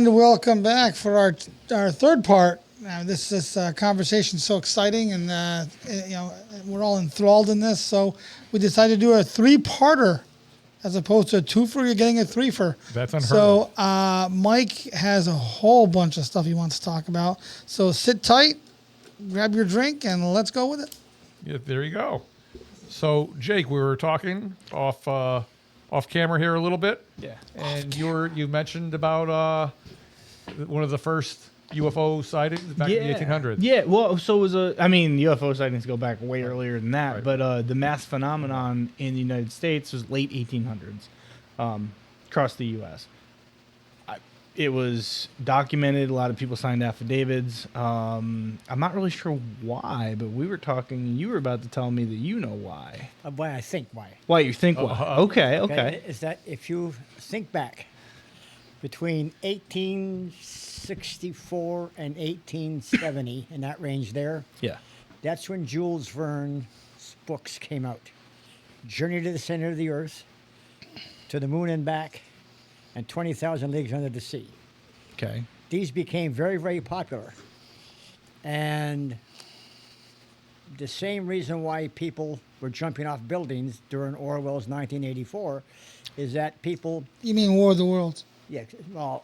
And welcome back for our third part. This conversation is so exciting, and we're all enthralled in this. So we decided to do a three-parter as opposed to a twofer. You're getting a threefer. That's unheard of. So Mike has a whole bunch of stuff he wants to talk about. So sit tight, grab your drink, and let's go with it. Yeah, there you go. So Jake, we were talking off camera here a little bit. Yeah. And you mentioned about one of the first UFO sightings back in the 1800s. Yeah, well, so it was UFO sightings go back way earlier than that, Right. but the mass phenomenon in the United States was late 1800s across the U.S. It was documented. A lot of people signed affidavits. I'm not really sure why, but we were talking, and you were about to tell me that you know why. Why I think why. Why you think why. Okay. Is that if you think back between 1864 and 1870, in that range there, Yeah. that's when Jules Verne's books came out. Journey to the Center of the Earth, To the Moon and Back, and 20,000 Leagues Under the Sea. Okay. These became very, very popular. And the same reason why people were jumping off buildings during Orwell's 1984 is that people... You mean War of the Worlds? Yeah, War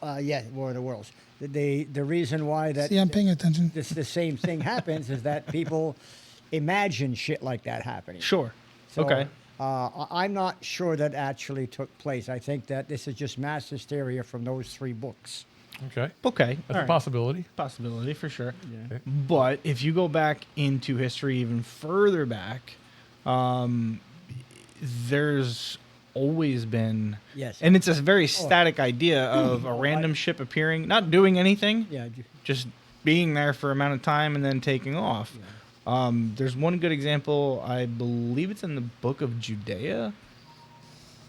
of the Worlds. The reason why that... See, I'm paying attention. the same thing happens is that people imagine shit like that happening. Sure. So, Okay. I'm not sure that actually took place. I think that this is just mass hysteria from those three books. Okay. Okay. That's All a right. possibility. Possibility for sure. Yeah. Okay. But if you go back into history even further back, there's always been, Yes. and it's a very static idea of a random ship appearing, not doing anything, Yeah. just being there for amount of time and then taking off. Yeah. There's one good example. I believe it's in the book of Judea.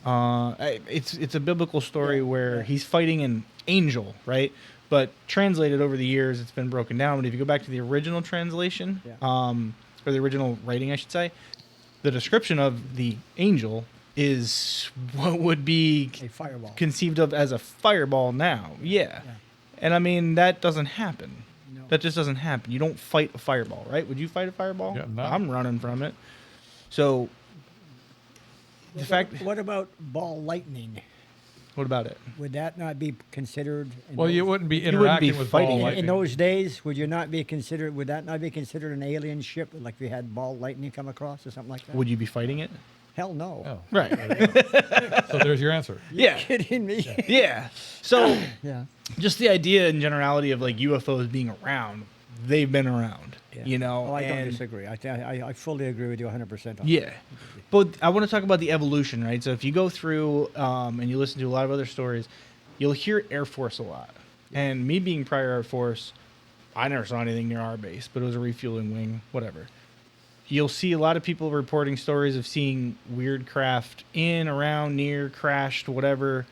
It's a biblical story where he's fighting an angel, right? But translated over the years, it's been broken down. But if you go back to the original translation, or the original writing, I should say, the description of the angel is what would be A fireball. conceived of as a fireball now. Yeah. And I mean, that doesn't happen. No. That just doesn't happen. You don't fight a fireball, right? Would you fight a fireball? Yeah, no. I'm running from it. So, the fact... What about ball lightning? What about it? Would that not be considered? Well, you wouldn't be You wouldn't be interacting with fighting ball it. lightning. in those days, would that not be considered an alien ship, like we had ball lightning come across or something like that? Would you be fighting it? Hell no. Oh. Right. So there's your answer. Yeah. Kidding me? Yeah. So, Yeah. just the idea in generality of like UFOs being around, they've been around, Yeah. you know? Oh, I don't and- disagree. I fully agree with you 100% on Yeah. that. But I want to talk about the evolution, right? So if you go through and you listen to a lot of other stories, you'll hear Air Force a lot. And me being prior Air Force, I never saw anything near our base, but it was a refueling wing, whatever. You'll see a lot of people reporting stories of seeing weird craft in, around, near, crashed, whatever,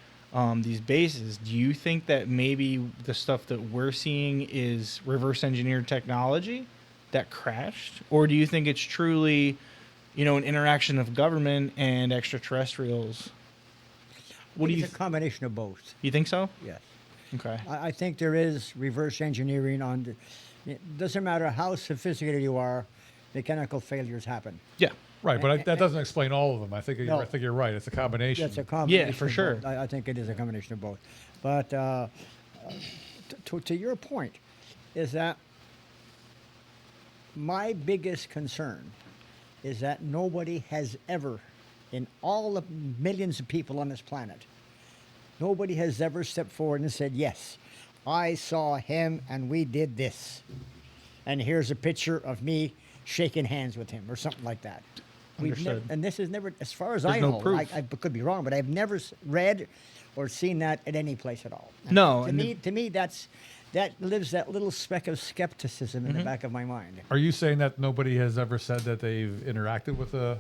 these bases. Do you think that maybe the stuff that we're seeing is reverse engineered technology that crashed? Or do you think it's truly, an interaction of government and extraterrestrials? What do you It's a combination of both. You think so? Yes. Okay. I think there is reverse engineering on. It doesn't matter how sophisticated you are, mechanical failures happen. Yeah. Right, but that doesn't explain all of them. I think No. you're right. It's a combination. That's a combination. for of sure. both. I think it is a combination of both. But to your point, is that my biggest concern is that nobody has ever, in all the millions of people on this planet, nobody has ever stepped forward and said, yes, I saw him and we did this. And here's a picture of me shaking hands with him or something like that. Understood. And this is never, as far as There's I no know, proof. I could be wrong, but I've never read or seen that at any place at all. And No, To and me, that lives that little speck of skepticism in the back of my mind. Are you saying that nobody has ever said that they've interacted with a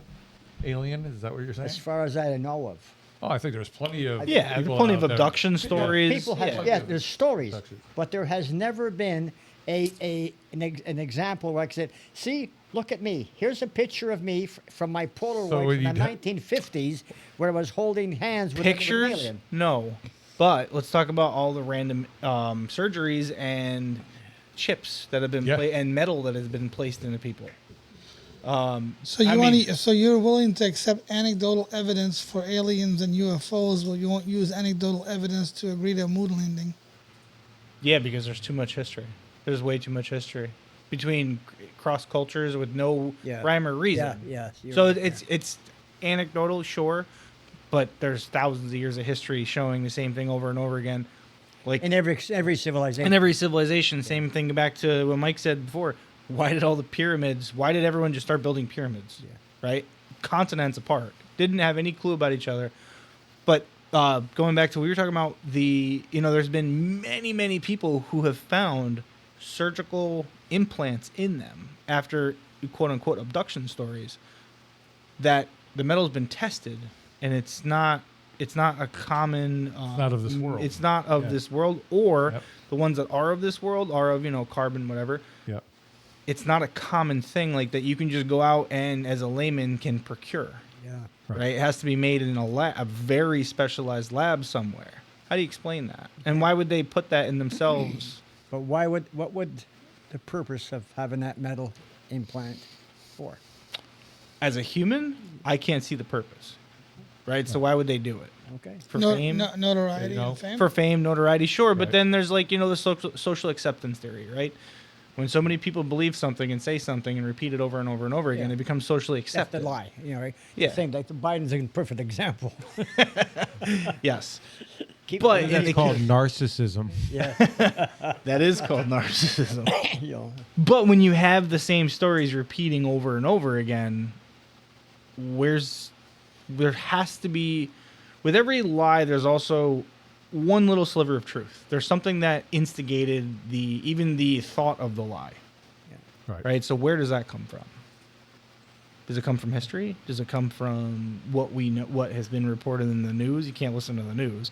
alien? Is that what you're saying? As far as I know of. Oh, I think there's plenty of Yeah, there's people plenty of out there. abduction stories. People have, yeah. there's stories, Abduction. but there has never been an example where I said, see, look at me. Here's a picture of me from my Polaroid So from the you'd 1950s where I was holding hands with an Pictures? alien. No. But let's talk about all the random surgeries and chips that have been Yeah. and metal that has been placed into people. So so you're willing to accept anecdotal evidence for aliens and UFOs, but you won't use anecdotal evidence to agree to a moon landing. Yeah, because there's too much history. There's way too much history between cross cultures with no Yeah. rhyme or reason. Yeah, you're So right it's anecdotal, sure, but there's thousands of years of history showing the same thing over and over again. Like In every civilization. in every civilization, same thing back to what Mike said before. Why did all the pyramids? Why did everyone just start building pyramids? Yeah. Right, continents apart, didn't have any clue about each other. But going back to what we were talking about, there's been many people who have found surgical implants in them after quote unquote abduction stories. That the metal's been tested, and it's not a common. not of this world. It's not of Yeah. this world, or Yep. the ones that are of this world are of carbon, whatever. Yeah. It's not a common thing like that you can just go out and as a layman can procure. Yeah. Right. It has to be made in a very specialized lab somewhere. How do you explain that? And why would they put that in themselves? But what would the purpose of having that metal implant for? As a human, I can't see the purpose. Right? So why would they do it? Okay. For fame? Notoriety There you go. and fame. For fame, notoriety, sure. But Right. then there's the social acceptance theory, right? When so many people believe something and say something and repeat it over and over and over again, Yeah. it becomes socially That's accepted. the lie. Right? Yeah. Same like Biden's a perfect example. Yes. Keep But doing Yeah, That's they called narcissism. Yeah. That is called narcissism. You know, But when you have the same stories repeating over and over again, there has to be, with every lie, there's also one little sliver of truth. There's something that instigated even the thought of the lie, Right. right? So where does that come from? Does it come from history? Does it come from what we know, what has been reported in the news? You can't listen to the news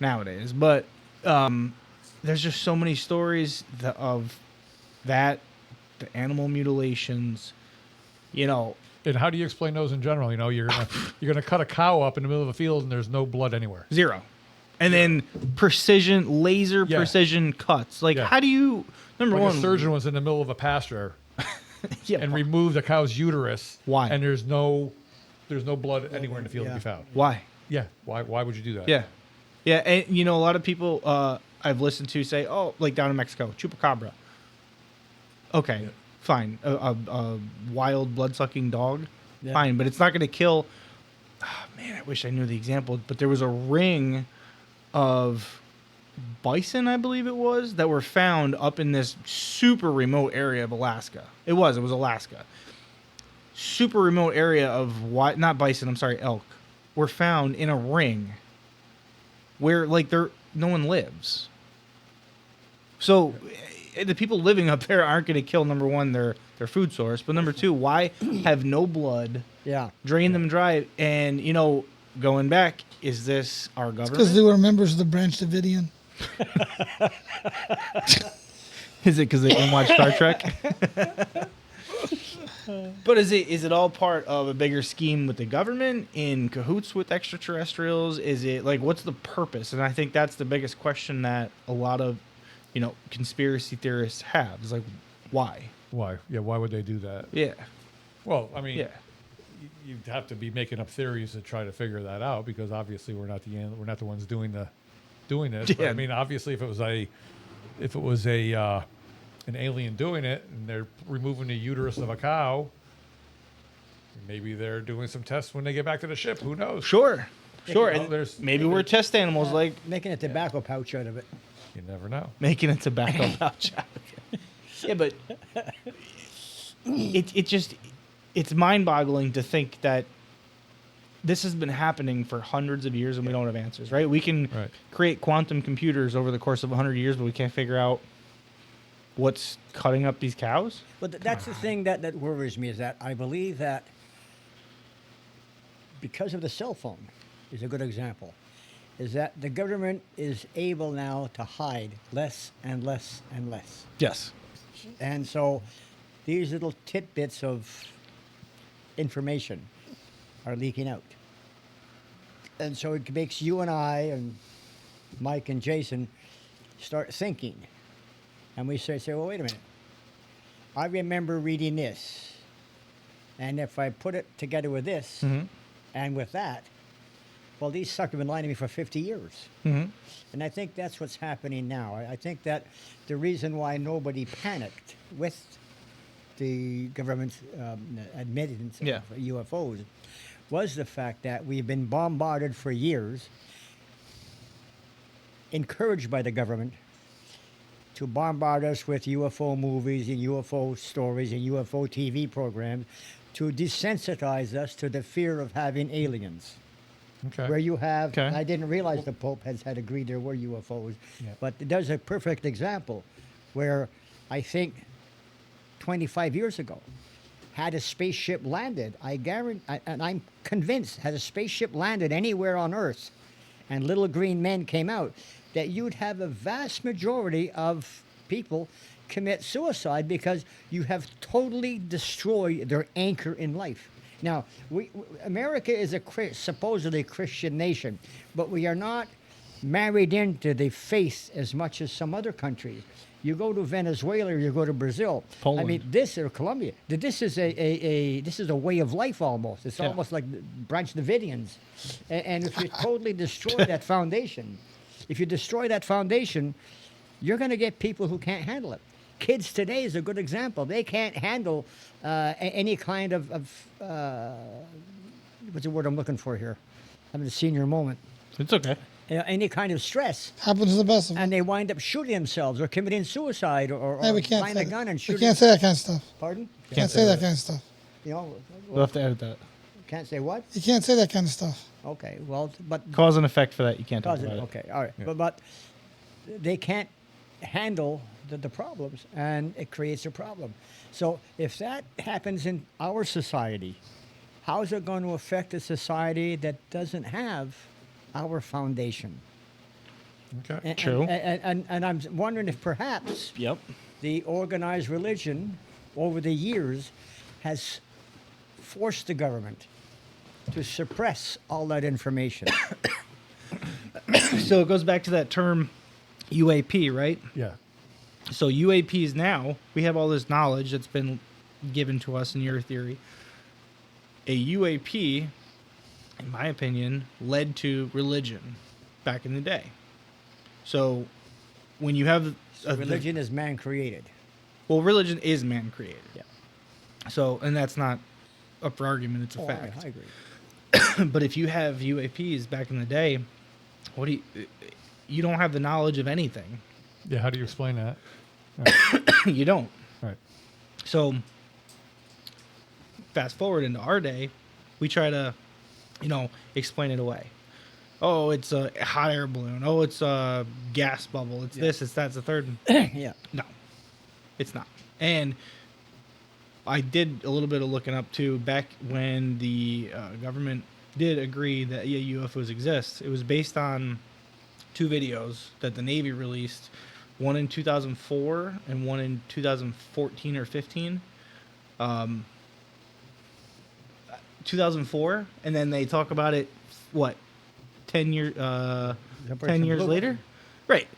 nowadays, but there's just so many stories of that, the animal mutilations, And how do you explain those in general? You're gonna cut a cow up in the middle of a field and there's no blood anywhere. zero. And then laser Yeah. precision cuts. Like, Yeah. how do you, number Like one, a surgeon was in the middle of a pasture yeah, and removed the cow's uterus. Why? And there's no blood anywhere in the field to be found. why? Yeah. Why would you do that? Yeah. Yeah, and a lot of people I've listened to say, oh, like down in Mexico, chupacabra. Okay, fine. A wild blood-sucking dog, Yeah. fine, but it's not going to kill. Oh, man, I wish I knew the example, but there was a ring of bison, I believe it was, that were found up in this super remote area of Alaska. It was Alaska. Super remote area of not bison, I'm sorry, elk, were found in a ring where no one lives. So the people living up there aren't going to kill, number one, their food source, but number two, why have no blood, yeah. drain them dry, and going back, is this our Because government? they were members of the Branch Davidian. Is it because they didn't watch Star Trek? But is it all part of a bigger scheme with the government, in cahoots with extraterrestrials? Is it what's the purpose? And I think that's the biggest question that a lot of conspiracy theorists have. Is why? Why? Yeah. Why would they do that? Yeah. Well, I mean, Yeah. you'd have to be making up theories to try to figure that out, because obviously we're not the ones doing this. But, Yeah. I mean, obviously, if it was an alien doing it and they're removing the uterus of a cow, maybe they're doing some tests when they get back to the ship. Who knows? Sure. Sure. know, And there's- maybe we're test animals, Making a tobacco pouch out of it. You never know. making a tobacco pouch out of it. Yeah, but it's mind-boggling to think that this has been happening for hundreds of years and we don't have answers, right? We can Right. create quantum computers over the course of 100 years, but we can't figure out what's cutting up these cows. But that's the thing that worries me, is that I believe that because of the cell phone is a good example, is that the government is able now to hide less and less and less. Yes. And so these little tidbits of information are leaking out. And so it makes you and I and Mike and Jason start thinking. And we say, well, wait a minute. I remember reading this. And if I put it together with this and with that, well, these suckers have been lying to me for 50 years. And I think that's what's happening now. I think that the reason why nobody panicked with the government's admittance Yeah. of UFOs was the fact that we've been bombarded for years, encouraged by the government to bombard us with UFO movies and UFO stories and UFO TV programs to desensitize us to the fear of having aliens. Okay. Where you have, Okay. I didn't realize the Pope had agreed there were UFOs, Yeah. but there's a perfect example where I think 25 years ago, had a spaceship landed, I guarantee, and I'm convinced, had a spaceship landed anywhere on Earth and little green men came out, that you'd have a vast majority of people commit suicide because you have totally destroyed their anchor in life. Now, America is a supposedly Christian nation, but we are not married into the faith as much as some other countries. You go to Venezuela or you go to Brazil. Poland. I mean, this or Colombia. This is a way of life almost. It's Yeah. almost like the Branch Davidians. And if you totally destroy that foundation, you're going to get people who can't handle it. Kids today is a good example. They can't handle any kind of what's the word I'm looking for here? I'm in a senior moment. It's okay. Any kind of stress. Happens to the best of us. And they wind up shooting themselves or committing suicide or Hey, we can't buying say a gun and we shooting. can't say that kind of stuff. Pardon? Can't say that kind of stuff. You know, We'll have to edit that. can't say what? You can't say that kind of stuff. Okay, well, but Cause and effect for that. You can't talk cause it, about it. okay, all right, but they can't handle the problems, and it creates a problem. So if that happens in our society, how is it going to affect a society that doesn't have our foundation? Okay. And, True. And I'm wondering if perhaps Yep. the organized religion over the years has forced the government to suppress all that information. So it goes back to that term UAP, right? Yeah. So UAPs now, we have all this knowledge that's been given to us in your theory. A UAP, in my opinion, led to religion back in the day. So when you have Religion is man created. well, religion is man created. Yeah. So, and that's not up for argument; it's a Oh, fact. I agree. But if you have UAPs back in the day, what do you don't have the knowledge of anything. Yeah. How do you explain that? You don't. Right. So fast forward into our day, we try to, explain it away. Oh, it's a hot air balloon. Oh, it's a gas bubble. It's this, it's that, it's the third. Yeah. No, it's not. And I did a little bit of looking up too. Back when the government did agree that UFOs exist, it was based on two videos that the Navy released, one in 2004 and one in 2014 or 15. 2004, and then they talk about it. What? 10 years Operation Blue Book. later, right?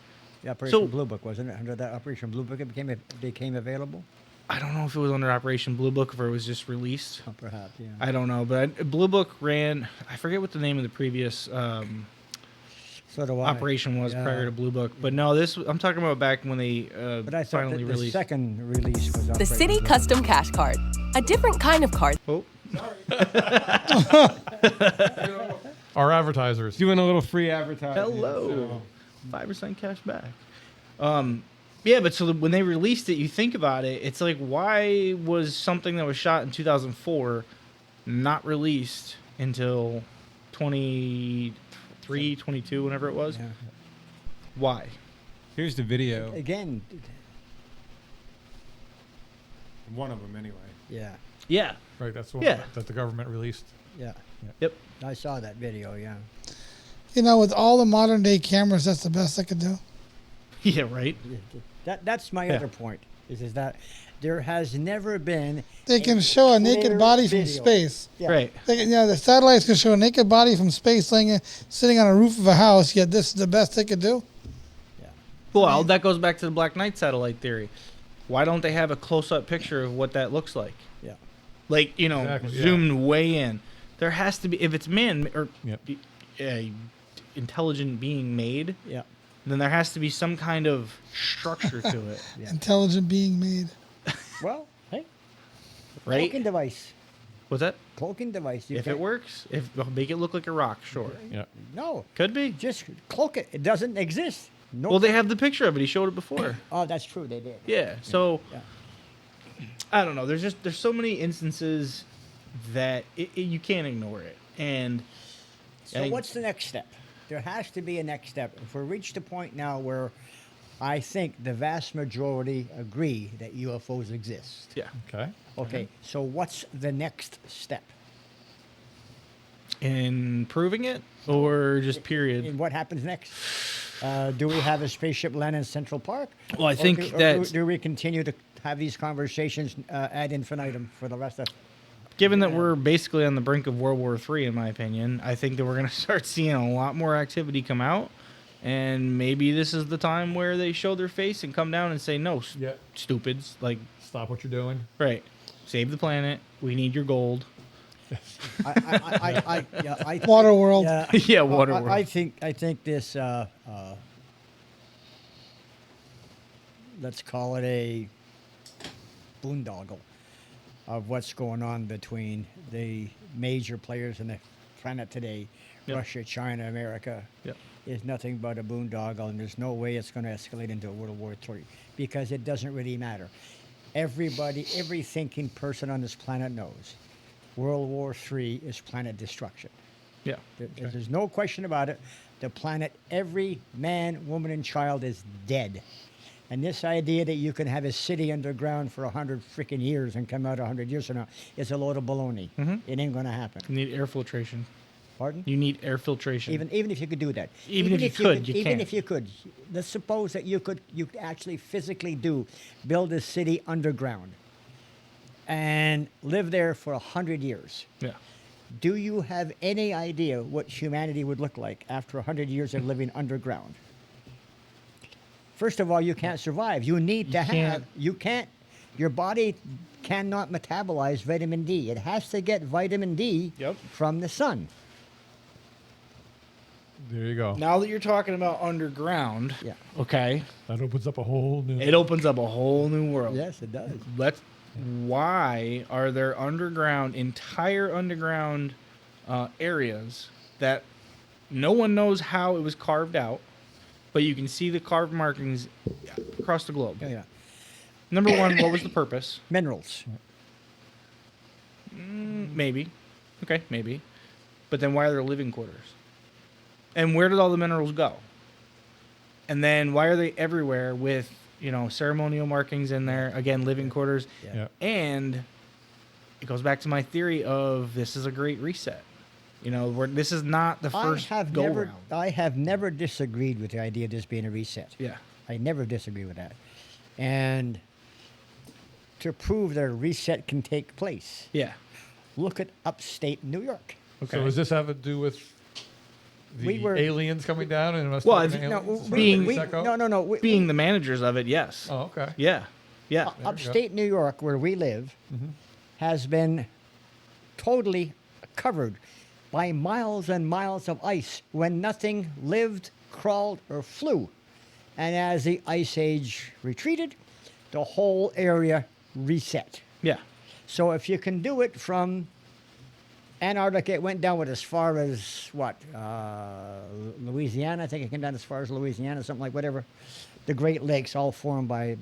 The Operation So- Blue Book, wasn't it? Under that Operation Blue Book, it became available? I don't know if it was under Operation Blue Book or if it was just released. Oh, perhaps, yeah. I don't know, but Blue Book ran. I forget what the name of the previous So do I. operation was Yeah. prior to Blue Book. But no, this I'm talking about back when they But I thought finally that the released. second release was The Operation City Blue Custom Cash Card. A different kind of card. Oh, Our advertisers. Doing a little free advertising. hello, 5% cash back. Yeah, but so when they released it, you think about it, it's like, why was something that was shot in 2004 not released until 23, 22, whenever it was? Yeah. Why? Here's the video. Again, One of them, anyway. yeah, Yeah. Right. That's one Yeah. that the government released. yeah. Yep. I saw that video, yeah. With all the modern day cameras, that's the best I could do. Yeah, right. That's my Yeah. other point, is that There has never been. They can show a naked clear body from video. space. Yeah. Right. They can, the satellites can show a naked body from space sitting on a roof of a house, yet this is the best they could do? Well, that goes back to the Black Knight satellite theory. Why don't they have a close-up picture of what that looks like? Yeah. Like, Exactly, yeah. zoomed way in. There has to be, if it's man or Yep. intelligent being made, Yeah. then there has to be some kind of structure to it, Intelligent being made. Well, hey, right? cloaking device. What's that? Cloaking device. You If can- it works, make it look like a rock, sure. Yeah. No, Could be. just cloak it. It doesn't exist. No. Well, they have the picture of it. He showed it before. Oh, that's true. They did. Yeah. So Yeah. I don't know. There's so many instances that you can't ignore it. And So what's the next step? There has to be a next step. If we're reached a point now where I think the vast majority agree that UFOs exist. yeah, Okay. Okay, so what's the next step? in proving it or just period. And what happens next? Do we have a spaceship land in Central Park? Well, I Or think do, or that do we continue to have these conversations ad infinitum for the rest of? given that we're basically on the brink of World War III, in my opinion, I think that we're going to start seeing a lot more activity come out. And maybe this is the time where they show their face and come down and say, no, Yeah. stupids. Like, Stop what you're doing. right. Save the planet. We need your gold. I Water world. Yeah, Yeah, water I world. think this. Let's call it a boondoggle of what's going on between the major players in the planet today, Yep. Russia, China, America, Yep. is nothing but a boondoggle, and there's no way it's going to escalate into a World War III because it doesn't really matter. Everybody, every thinking person on this planet knows World War III is planet destruction. Yeah. There's no question about it. The planet, every man, woman, and child is dead. And this idea that you can have a city underground for 100 freaking years and come out 100 years from now is a load of baloney. It ain't going to happen. You need air filtration. Pardon? You need air filtration. Even if you could do that. Even if you could, you even can't. if you could, let's suppose that you actually physically build a city underground and live there for 100 years. Yeah. Do you have any idea what humanity would look like after 100 years of living underground? First of all, you can't survive. You need to have, you can't, your body cannot metabolize vitamin D. It has to get vitamin D Yep. from the sun. There you go. Now that you're talking about underground, Yeah. okay, That opens up a whole new. it opens up a whole new world. Yes, it does. Why are there entire underground areas that no one knows how it was carved out, but you can see the carved markings across the globe? Yeah. Number one, what was the purpose? Minerals. Maybe. Okay, maybe. But then why are there living quarters? And where did all the minerals go? And then why are they everywhere with, ceremonial markings in there? Again, living quarters. Yeah. And it goes back to my theory of this is a great reset. This is not the first go round. I have never disagreed with the idea of this being a reset. Yeah. I never disagree with that. And to prove that a reset can take place, Yeah. look at upstate New York. Okay. So does this have to do with the We were- aliens coming down and us Well, talking I to think- aliens? no, Is that being- what it's echo? No. Being the managers of it, yes. Oh, okay. Yeah. Yeah. you go. Upstate New York, where we live, has been totally covered by miles and miles of ice when nothing lived, crawled, or flew. And as the ice age retreated, the whole area reset. Yeah. So if you can do it from Antarctica, it went down as far as what? Louisiana. I think it came down as far as Louisiana, something like whatever. The Great Lakes, all formed by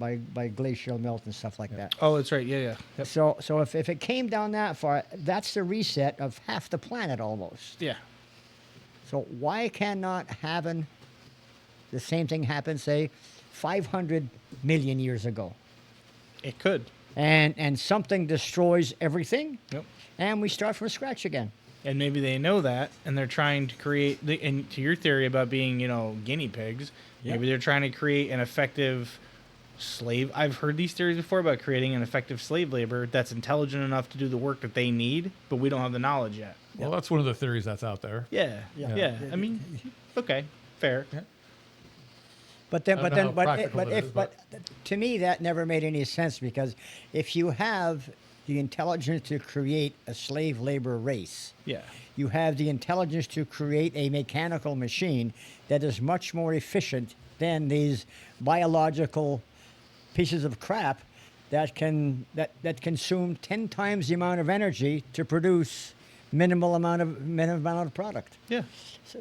glacial melt and stuff like that. Oh, that's right. Yeah, yeah. Yep. So if it came down that far, that's the reset of half the planet almost. Yeah. So why cannot having the same thing happen, say, 500 million years ago? It could. And something destroys everything, Yep. and we start from scratch again. And maybe they know that, and they're trying to create. And to your theory about being, guinea pigs, maybe they're trying to create an effective slave. I've heard these theories before about creating an effective slave labor that's intelligent enough to do the work that they need, but we don't have the knowledge yet. Well, that's one of the theories that's out there. Yeah. Yeah. Yeah. I mean, okay, fair. But then, I but don't know then, how but, practical but it if, is, but to me, that never made any sense because if you have the intelligence to create a slave labor race, Yeah. you have the intelligence to create a mechanical machine that is much more efficient than these biological pieces of crap that consume 10 times the amount of energy to produce minimal amount of product. Yeah.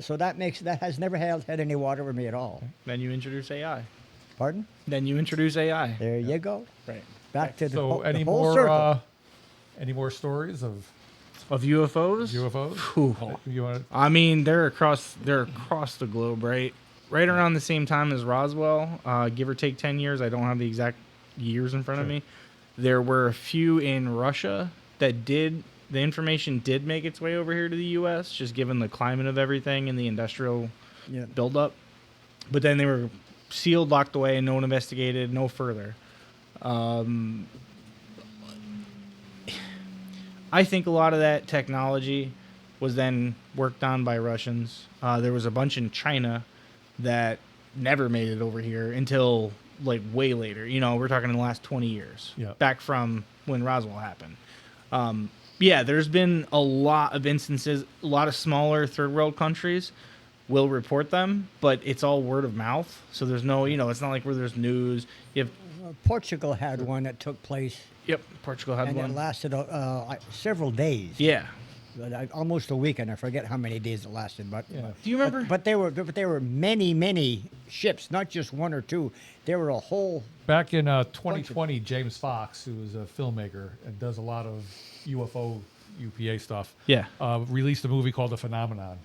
So that has never had any water with me at all. Then you introduce AI. Pardon? Then you introduce AI. There you go. Right. Back to the So whole, any the whole more circle. any more stories of Of UFOs? UFOs? Whew. You want I mean, they're across the globe, right? Right around the same time as Roswell, give or take 10 years. I don't have the exact years in front of me. There were a few in Russia that the information did make its way over here to the U.S., just given the climate of everything and the industrial Yeah. buildup. But then they were sealed, locked away, and no one investigated no further. I think a lot of that technology was then worked on by Russians. There was a bunch in China that never made it over here until like way later. You know, we're talking in the last 20 years. Yeah. Back from when Roswell happened. Yeah, there's been a lot of instances. A lot of smaller third world countries will report them, but it's all word of mouth. So there's no, it's not like where there's news. You have, Portugal had one that took place, yep, Portugal had and one. it lasted several days. Yeah. Almost a week, and I forget how many days it lasted. But Yeah. Do you remember? But there were many ships, not just one or two. There were a whole. Back in 2020, James Fox, who is a filmmaker and does a lot of UFO, UPA stuff, Yeah. released a movie called The Phenomenon.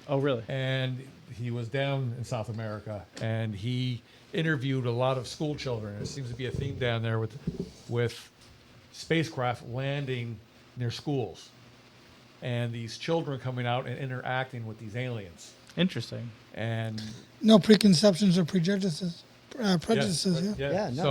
Oh, really? And he was down in South America, and he interviewed a lot of school children. There seems to be a theme down there with spacecraft landing near schools, and these children coming out and interacting with these aliens. Interesting. And No preconceptions or prejudices. Prejudices, yeah. Yeah, no.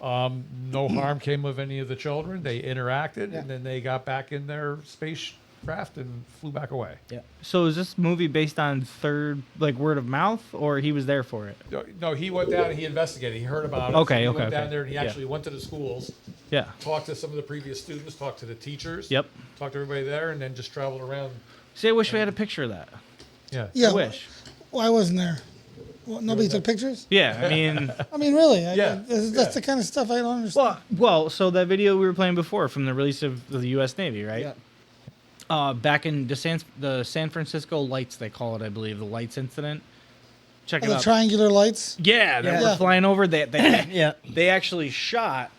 So no harm came of any of the children. They interacted, and then they got back in their spacecraft and flew back away. Yeah. So is this movie based on word of mouth, or he was there for it? No, he went down and he investigated. He heard about it. Okay, He okay, went down okay. there and he Yeah. actually went to the schools, Yeah. talked to some of the previous students, talked to the teachers. Yep. Talked to everybody there, and then just traveled around. See, I wish we had a picture of that. Yeah. Yeah. I wish. Well, I wasn't there. Well, nobody took pictures? Yeah, I mean, I mean, really? Yeah, That's the kind of stuff I don't understand. well, so that video we were playing before from the release of the U.S. Navy, right? Yeah. Back in the San Francisco Lights, they call it, I believe, the Lights incident. Check it The out. triangular lights? Yeah, that Yeah. were flying over. They Yeah. they actually shot.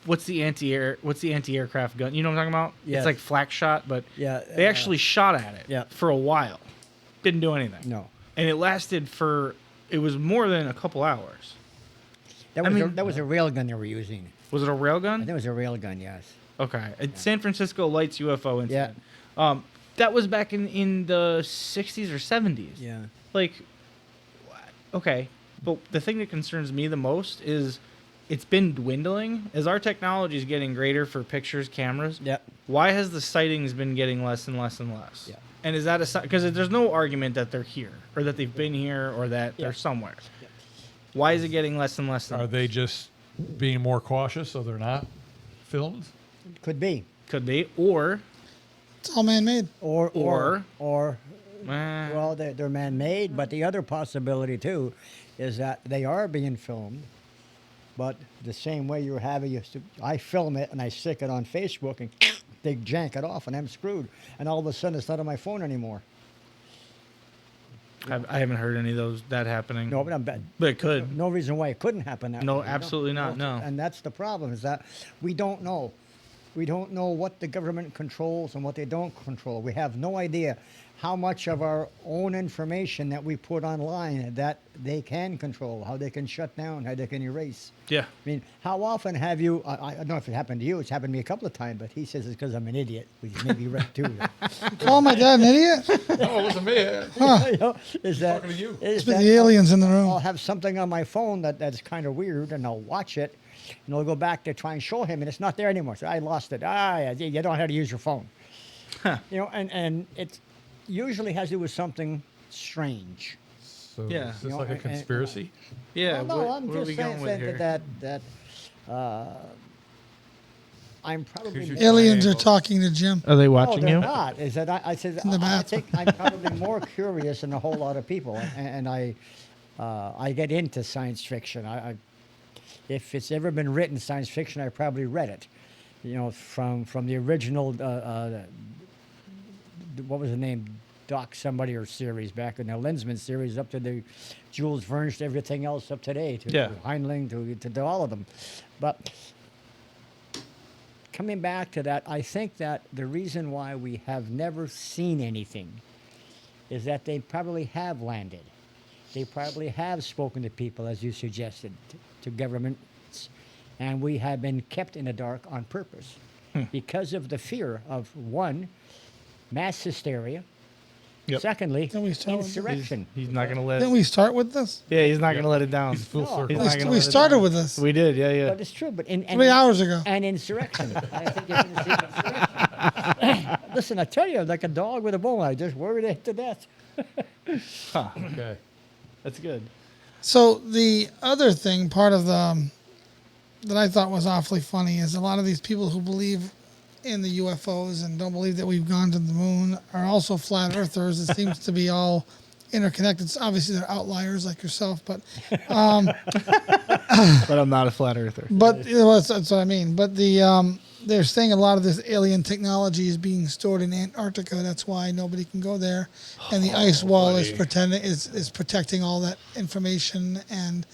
What's the anti-aircraft gun? You know what I'm talking about? Yes. It's like flak shot, but Yeah, they actually shot at it yeah. for a while. Didn't do anything. No. And it lasted it was more than a couple hours. That was a rail gun they were using. Was it a rail I gun? think it was a rail gun. Yes. Okay. San Francisco Lights UFO incident. That was back in the 60s or 70s. Yeah. Like, okay. But the thing that concerns me the most is it's been dwindling. As our technology is getting greater for pictures, cameras, Yeah. why has the sightings been getting less and less and less? Yeah. And is that because there's no argument that they're here or that they've been here or that they're somewhere? Why is it getting less and less? Are they just being more cautious so they're not filmed? Could be. Could be, or It's all man-made. Or eh, well, they're man-made, but the other possibility too is that they are being filmed. But the same way I film it and I stick it on Facebook and they jank it off and I'm screwed. And all of a sudden it's not on my phone anymore. I haven't heard any of that happening. No, but I'm bad. But it could. No reason why it couldn't happen that No, way. absolutely not, no. And that's the problem is that we don't know. We don't know what the government controls and what they don't control. We have no idea how much of our own information that we put online that they can control, how they can shut down, how they can erase. Yeah. I mean, how often have you? I don't know if it happened to you. It's happened to me a couple of times, but he says it's because I'm an idiot, which may be right too. Call my dad an idiot? No, it wasn't me. You know, is that talking to you. is It's been that the aliens in the I'll room. have something on my phone that's kind of weird, and I'll watch it, and I'll go back to try and show him, and it's not there anymore. So I lost it. Yeah, you don't know how to use your phone. You know, and it usually has to do with something strange. So Yeah. is this You know, like a and- conspiracy? Yeah. Well, no, what, I'm what are we just going saying with here? that I'm probably Here's your- Aliens are talking to Jim. Are they no, watching they're you? not. Is that I said In the I bathroom. think I'm probably more curious than a whole lot of people, and I get into science fiction. If it's ever been written science fiction, I probably read it. You know, from the original what was the name? Doc somebody or series back in the Lensman series up to the Jules Verne to everything else up today to Yeah. Heinlein to all of them. But coming back to that, I think that the reason why we have never seen anything is that they probably have landed. They probably have spoken to people, as you suggested, to governments, and we have been kept in the dark on purpose because of the fear of, one, mass hysteria, Yep. secondly, Then we start with- insurrection. He's not going to let Didn't it. we start with this? Yeah, he's not going to let it down. He's full No. circle. He's We, not gonna we let it started down. with this We did, yeah. But it's true. But 3 hours ago. And insurrection. I think you're going to see insurrection. Listen, I tell you, like a dog with a bone, I just worried it to death. Huh. Okay. That's good. So the other thing, part of the that I thought was awfully funny, is a lot of these people who believe in the UFOs and don't believe that we've gone to the moon are also flat earthers. It seems to be all interconnected. So obviously, they're outliers like yourself, but But I'm not a flat earther. that's what I mean. But they're saying a lot of this alien technology is being stored in Antarctica. That's why nobody can go there, and the ice wall is protecting all that information. And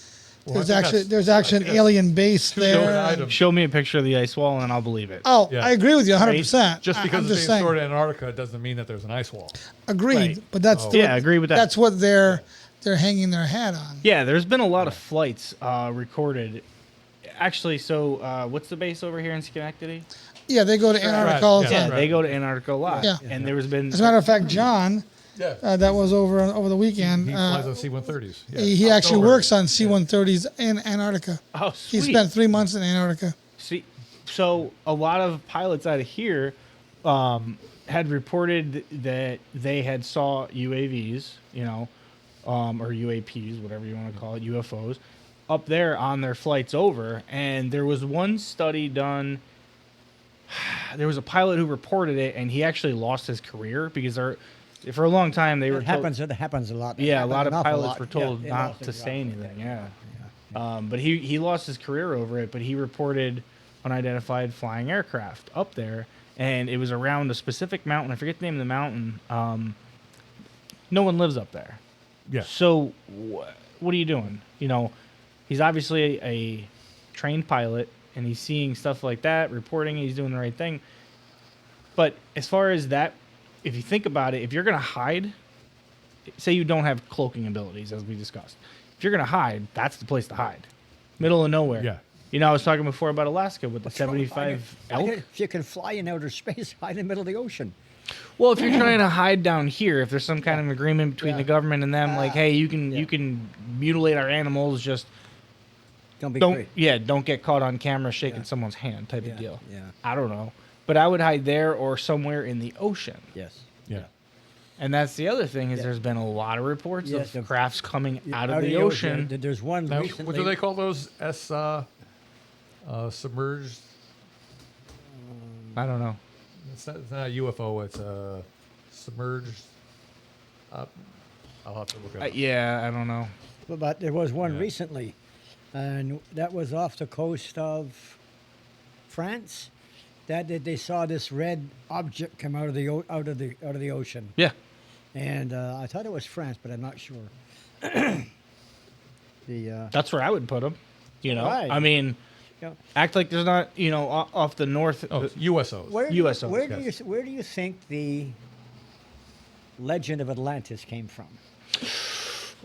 Well, I there's think actually that's- an alien base two different there. items. Show me a picture of the ice wall and I'll believe it. Oh, Yeah. I agree with you 100%. Just because I'm it's just being saying. stored in Antarctica doesn't mean that there's an ice wall. Agreed, Right. but that's Yeah, I agree with that. That's what they're hanging their hat on. Yeah, there's been a lot of flights recorded. Actually, so what's the base over here in Schenectady? Yeah, they go to Antarctica all the Yeah, Yeah, time. right. they go to Antarctica a lot. Yeah. And there's been As a matter of fact, John, Yeah. that was over the weekend. He flies on C-130s. Yeah. He actually October. works on C-130s in Antarctica. oh, He sweet. spent 3 months in Antarctica. See, so a lot of pilots out of here had reported that they had saw UAVs, or UAPs, whatever you want to call it, UFOs, up there on their flights over. And there was one study done. There was a pilot who reported it, and he actually lost his career because for a long time they were It told, happens a lot. It yeah, a happens lot of an awful pilots lot. were told Yeah, it not lost to their say job. anything. Yeah. But he lost his career over it. But he reported unidentified flying aircraft up there, and it was around a specific mountain. I forget the name of the mountain. No one lives up there. Yeah. So what are you doing? He's obviously a trained pilot, and he's seeing stuff like that, reporting. He's doing the right thing. But as far as that, if you think about it, if you're going to hide, say you don't have cloaking abilities, as we discussed. If you're going to hide, that's the place to hide. Middle of nowhere. Yeah. I was talking before about Alaska with the 75 elk. If you can fly in outer space, hide in the middle of the ocean. Well, if you're trying to hide down here, if there's some kind of agreement between the government and them, like, hey, you can mutilate our animals, just Don't be don't crazy. don't get caught on camera shaking Yeah. someone's hand type Yeah, of deal. yeah. I don't know. But I would hide there or somewhere in the ocean. Yes. Yeah. And that's the other thing is Yeah. there's been a lot of reports Yes, of the- crafts coming out of the ocean. There's one Now, recently. what do they call those? Submerged. I don't know. It's not a UFO. It's a submerged. I'll have to look it up. Yeah, I don't know. But there was one Yeah. recently, and that was off the coast of France. That they saw this red object come out of the ocean, Yeah. and I thought it was France, but I'm not sure. That's where I would put them. Right. I mean, You know, Act like there's not, off the north. Oh, USOs. USOs, where do you think the legend of Atlantis came from?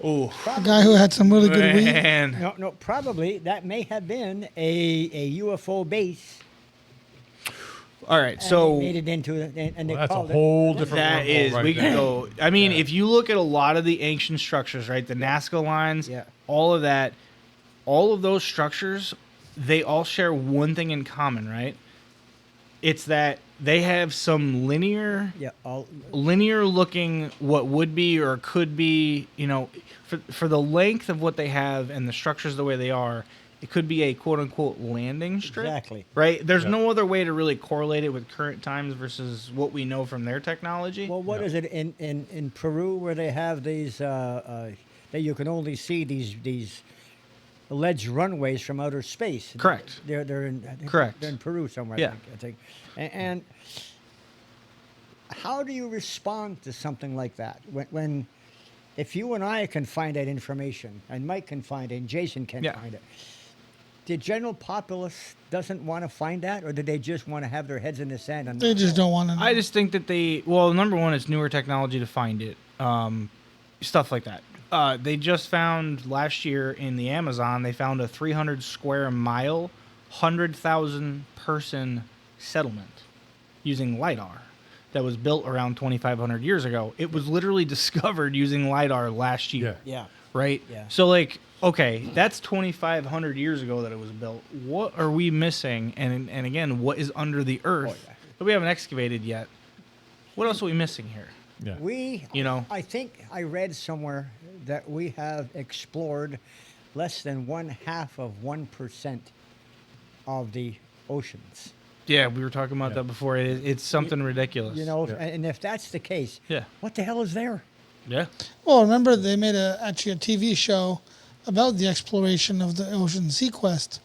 Oh, A guy who had some really good weed. man. No, probably that may have been a UFO base. All right, And so they made it into, and they Well, that's a called whole it. different that wormhole is, right we there. can go. I mean, Yeah. if you look at a lot of the ancient structures, right, the Nazca lines, Yeah. all of that, all of those structures, they all share one thing in common, right? It's that they have some linear Yeah, all, looking what would be or could be, for the length of what they have and the structures the way they are, it could be a quote unquote landing strip. Exactly. Right? There's Yeah. no other way to really correlate it with current times versus what we know from their technology. well, what is it in Peru where they have these that you can only see these alleged runways from outer space? Correct. They're in I think Correct. They're in Peru somewhere. Yeah. I think. And how do you respond to something like that when if you and I can find that information and Mike can find it and Jason can Yeah. find it? The general populace doesn't want to find that, or do they just want to have their heads in the sand? And They just don't want to know. I just think that number one, it's newer technology to find it, stuff like that. They just found last year in the Amazon, they found a 300 square mile, 100,000 person settlement using LiDAR that was built around 2,500 years ago. It was literally discovered using LiDAR last year. Yeah. Yeah. Right? Yeah. So, okay, that's 2,500 years ago that it was built. What are we missing? And again, what is under the earth yeah. that we haven't excavated yet? What else are we missing here? Yeah. I think I read somewhere that we have explored less than 1/2% of the oceans. Yeah, we were talking about that before. It's something ridiculous. You know, and if that's the case, Yeah. what the hell is there? Yeah. Well, remember they made actually a TV show about the exploration of the ocean sequest.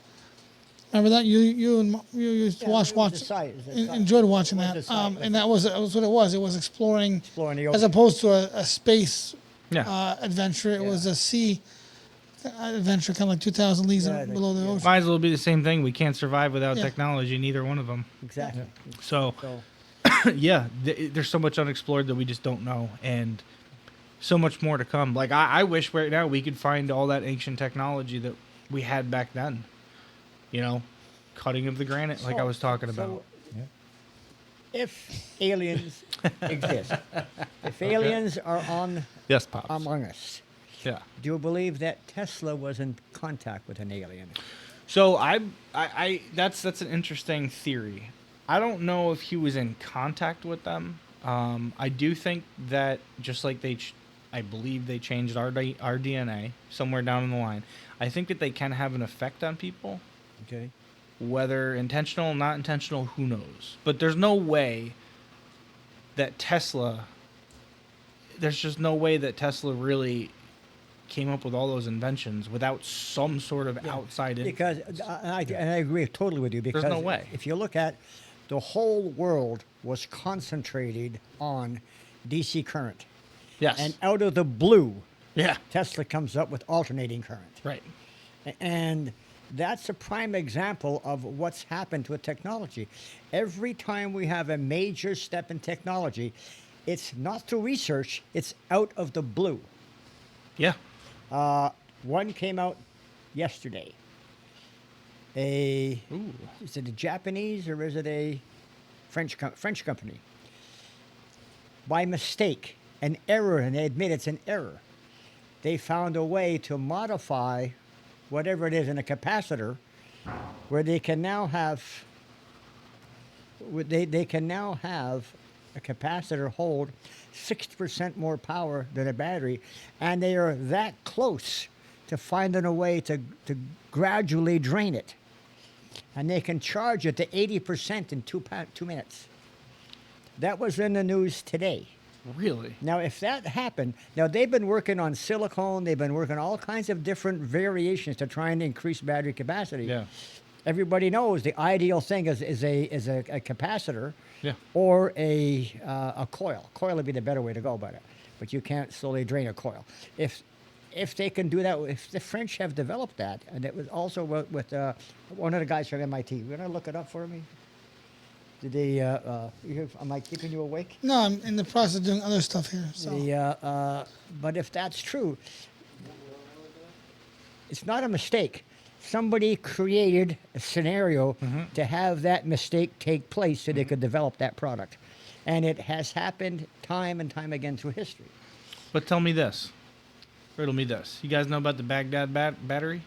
Remember that you used to Yeah, watch it was a enjoyed watching it was that. a sci- And that was what it was. It was exploring Exploring the as ocean. opposed to a space Yeah. adventure. It was a sea adventure, kind of like 2,000 Leagues Yeah, Below the Ocean. Might as well be the same thing. We can't survive without Yeah. technology, neither one of them. Exactly. So, So, yeah, there's so much unexplored that we just don't know, and so much more to come. Like, I wish right now we could find all that ancient technology that we had back then. Cutting of the granite, like I was talking about. if aliens exist, if aliens are Yes, Pops. among us, Yeah. do you believe that Tesla was in contact with an alien? So that's an interesting theory. I don't know if he was in contact with them. I do think that just like I believe they changed our DNA somewhere down the line. I think that they can have an effect on people, Okay. whether intentional, not intentional, who knows. But there's no way that Tesla. There's just no way that Tesla really came up with all those inventions without some sort of outside influence. Because I agree totally with you. Because no way. if you look at the whole world was concentrated on DC current, Yes. and out of the blue, yeah. Tesla comes up with alternating current. Right. And that's a prime example of what's happened to a technology. Every time we have a major step in technology, it's not through research, it's out of the blue. Yeah. One came out yesterday. Is it a Japanese or is it a French company? By mistake, an error, and they admit it's an error. They found a way to modify whatever it is in a capacitor, where they can now have a capacitor hold 60% more power than a battery, and they are that close to finding a way to gradually drain it. And they can charge it to 80% in 2 minutes. That was in the news today. Really? Now, if that happened, now they've been working on silicone, they've been working all kinds of different variations to try and increase battery capacity. Yeah. Everybody knows the ideal thing is a capacitor, Yeah. or a coil. Coil would be the better way to go about it, but you can't slowly drain a coil. If if they can do that, if the French have developed that, and it was also with one of the guys from MIT. You gonna look it up for me? Did they? Am I keeping you awake? No, I'm in the process of doing other stuff here. So But if that's true, it's not a mistake. Somebody created a scenario to have that mistake take place so they could develop that product. And it has happened time and time again through history. But tell me this. Riddle me this. You guys know about the Baghdad battery?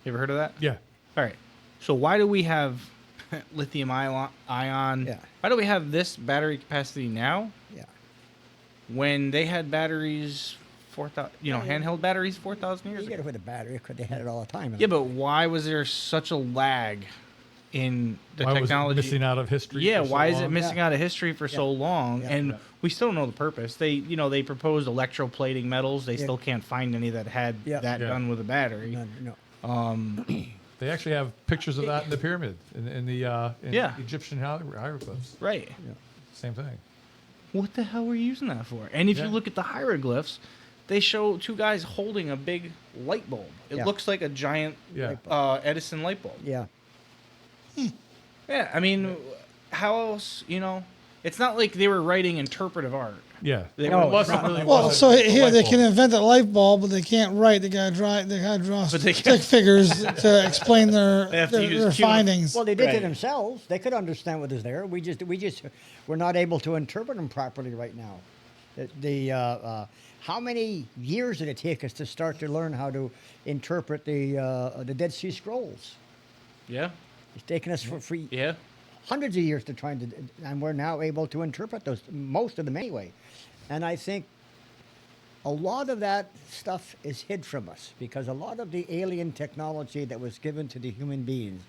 You ever heard of that? Yeah. All right. So why do we have lithium ion? Yeah. Why do we have this battery capacity now Yeah. when they had batteries 4,000, handheld batteries 4,000 years You get ago? it with a battery because they had it all the time. Yeah, but why was there such a lag in the Why was it technology? missing out of history? Yeah, for so why is it long? missing out of history for so long? Yeah. And we still don't know the purpose. They proposed electroplating metals. They Yeah. still can't find any that had Yeah. that Yeah. done with a battery. No. They actually have pictures of that in the pyramid, in the Yeah. Egyptian hieroglyphs. Right. Same thing. What the hell were you using that for? And if you Yeah. look at the hieroglyphs, they show two guys holding a big light bulb. It Yeah. looks like a giant Yeah. Edison light bulb. Yeah. Yeah, I mean, how else? It's not like they were writing interpretive art. Yeah. They No, were, wasn't really well, wasn't so a here light they bulb. can invent a light bulb, but they can't write. They gotta draw But they stick can't- figures to explain their They have to use their cuneiform- findings. Well, they did Right. it themselves. They could understand what is there. We're not able to interpret them properly right now. How many years did it take us to start to learn how to interpret the Dead Sea Scrolls? Yeah. It's taken us for Yeah. hundreds of years to try and we're now able to interpret those, most of them anyway. And I think a lot of that stuff is hid from us because a lot of the alien technology that was given to the human beings,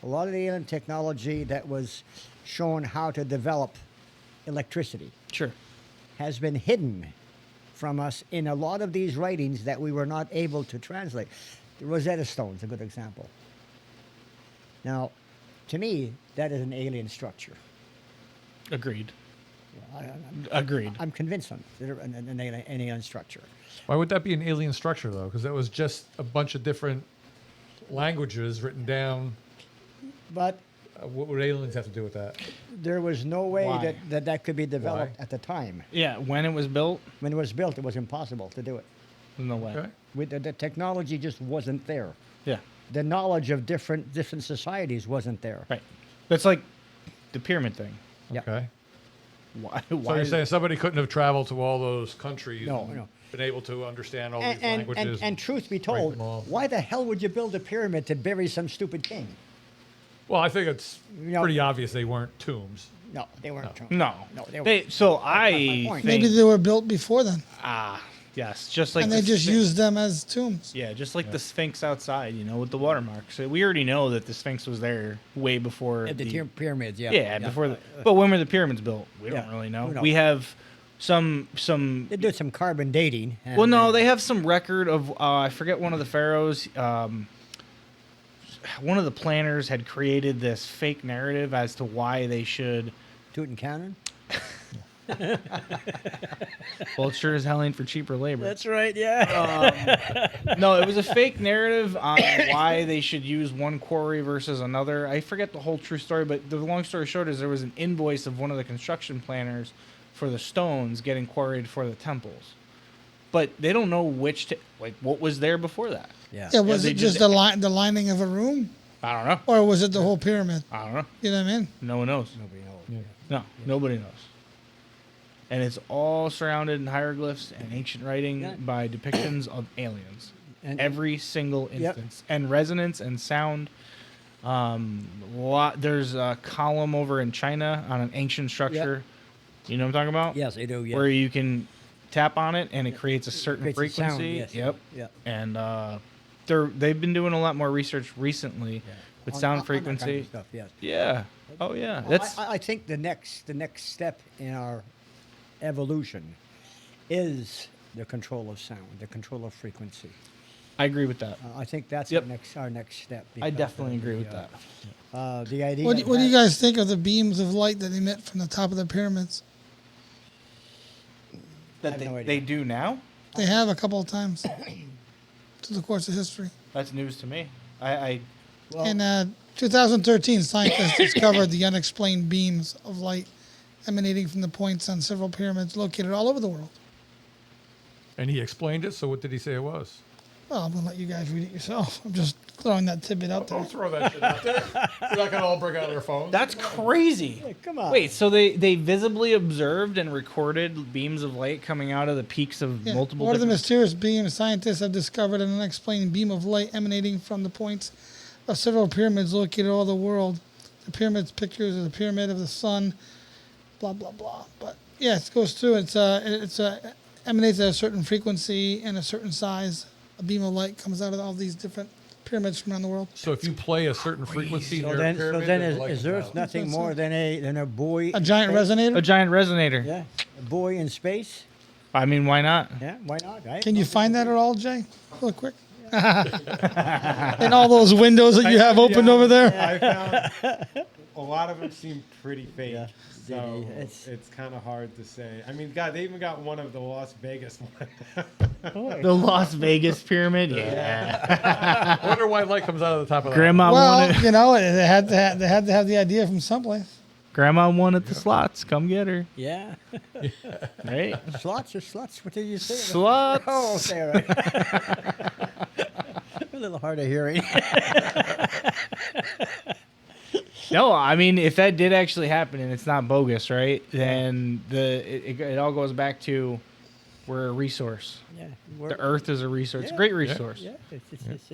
a lot of the alien technology that was shown how to develop electricity Sure. has been hidden from us in a lot of these writings that we were not able to translate. The Rosetta Stone's a good example. Now, to me, that is an alien structure. Agreed. I- Agreed. I'm convinced on it. They're an alien structure. Why would that be an alien structure, though? Because that was just a bunch of different languages written down. But What would aliens have to do with that? there was no way Why? that could be developed Why? at the time. Yeah. When it was built, When it was built, it was impossible to do it. there's no way. Okay. The technology just wasn't there. Yeah. The knowledge of different societies wasn't there. Right. That's like the pyramid thing. Yeah. Okay. Why? So Why? you're saying somebody couldn't have traveled to all those countries No, and no. been able to understand all And, these and, languages? and truth be write told, them all? why the hell would you build a pyramid to bury some stupid king? Well, I think it's know- pretty obvious they weren't tombs. No, they weren't. No. No, they were. So my I point. think, Maybe they were built before then, yes, just like and the they just Sphinx- used them as tombs. Yeah, just like the Sphinx outside, with the watermarks. So we already know that the Sphinx was there way before The pyramids, yeah. yeah, before the. But when were the pyramids built? We don't Yeah, really know. who knows? We have some. They did some carbon dating. and Well, no, they have some record of I forget one of the pharaohs. One of the planners had created this fake narrative as to why they should. Tutankhamun. Well, it sure as hell ain't for cheaper labor. right, yeah. No, it was a fake narrative on why they should use one quarry versus another. I forget the whole true story, but the long story short is there was an invoice of one of the construction planners for the stones getting quarried for the temples. But they don't know what was there before that. Yeah. Yeah, was they it just the lining of a room, I don't know. or was it the whole pyramid? I don't know. You know what I mean? No one knows. Nobody knows. No, nobody knows. And it's all surrounded in hieroglyphs and ancient writing Yeah. by depictions of aliens. And- Every single Yep. instance. And resonance and sound. There's a column over in China on an ancient structure. You know what I'm talking about? Yes, they do. Yeah. Where you can tap on it and it creates a certain Creates a frequency. sound, yes. Yep. Yeah. And they've been doing a lot more research recently with On- sound on that kind of frequency. stuff, yes. Yeah. Oh yeah. Well, That's I think the next step in our evolution is the control of sound, the control of frequency. I agree with that. I think that's Yep. our next step. I because definitely of agree the, with that. The idea. What do of you that- guys think of the beams of light that emit from the top of the pyramids? That have no idea. they do now? They have a couple of times. through the course of history. That's news to me. I In 2013, scientists discovered the unexplained beams of light emanating from the points on several pyramids located all over the world. And he explained it. So what did he say it was? Well, I'm going to let you guys read it yourself. I'm just throwing that tidbit out there. Don't throw that shit out there. We're not gonna all bring out our phones. That's crazy. Hey, come on. Wait, so they visibly observed and recorded beams of light coming out of the peaks of Yeah. multiple One of the different... mysterious beams, scientists have discovered an unexplained beam of light emanating from the points of several pyramids located all over the world. The pyramids pictures of the pyramid of the sun, blah blah blah. But yes, it goes through. It's emanates at a certain frequency and a certain size. A beam of light comes out of all these different pyramids from around the world. So if you play a certain frequency So near a then, pyramid, the light is comes Earth out. nothing more than a buoy? A giant in space? resonator. A giant resonator. Yeah, a buoy in space. I mean, why not? Yeah, why not? Right? Can you find that at all, Jay? Real quick. In all those windows that you have opened over there. I found a lot of them seem pretty fake. Yeah. So It's- it's kind of hard to say. I mean, God, they even got one of the Las Vegas ones. The Las Vegas pyramid? Yeah. I wonder why light comes out of the top of that. Grandma Well, won it. you know, they had to have the idea from someplace. Grandma won at the slots. Come get her. Yeah. Right? Slots or sluts? What did you say? Slots. Oh, Sarah. A little hard of hearing. No, I mean, if that did actually happen and it's not bogus, right? Then it all goes back to we're a resource. Yeah. The Earth is a resource. It's a Yeah. great resource. Yeah. It's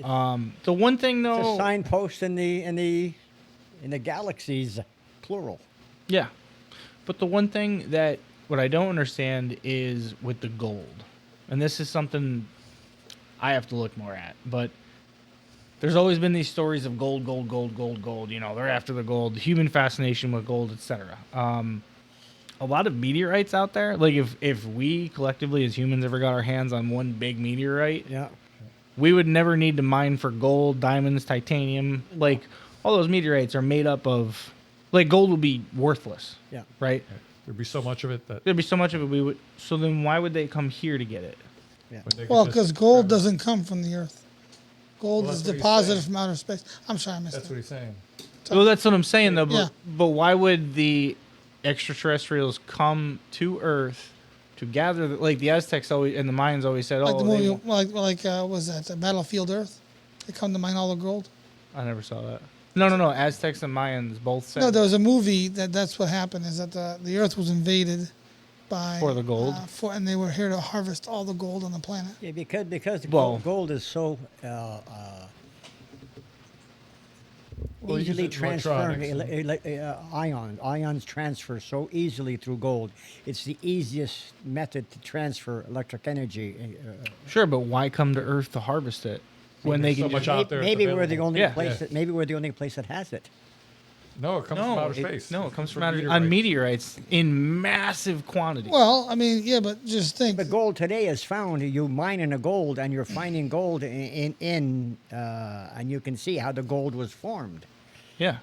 The one thing a though, signpost in the galaxies, plural. yeah. But the one thing that what I don't understand is with the gold, and this is something I have to look more at. But there's always been these stories of gold, gold, gold, gold, gold. You know, they're after the gold, human fascination with gold, etc. A lot of meteorites out there. Like if we collectively as humans ever got our hands on one big meteorite, Yeah. we would never need to mine for gold, diamonds, titanium. Like all those meteorites are made up of, like gold would be worthless. Yeah. Right. There'd be so much of it that There'd be so much of it. We would. So then why would they come here to get it? when they could Well, just because gold grab it. doesn't come from the Earth. Gold Well, is that's what he's deposited saying. from outer space. I'm sorry, I missed That's that. what he's saying. Well, that's what I'm saying though. But Yeah. but why would the extraterrestrials come to Earth to gather? Like the Aztecs always and the Mayans always said, Like "Oh, the they movie, was that Battlefield Earth? They come to mine all the gold. I never saw that. No. Aztecs and Mayans both said No, there was a movie that's what happened. Is that the Earth was invaded by For the gold? and they were here to harvest all the gold on the planet. Yeah, because the Well- gold is so Well, you easily use it in transferred. Ions transfer so easily through gold. It's the easiest method to transfer electric energy. sure, but why come to Earth to harvest it when they There's can so much just out there. it's Maybe we're the available. only Yeah. place. Yeah. That, maybe we're the only place that has it. No, it comes from outer space. No, it comes from From outer on meteorites in massive quantities. Well, I mean, yeah, but just think. But gold today is found. You mine in a gold, and you're finding gold and you can see how the gold was formed. Yeah,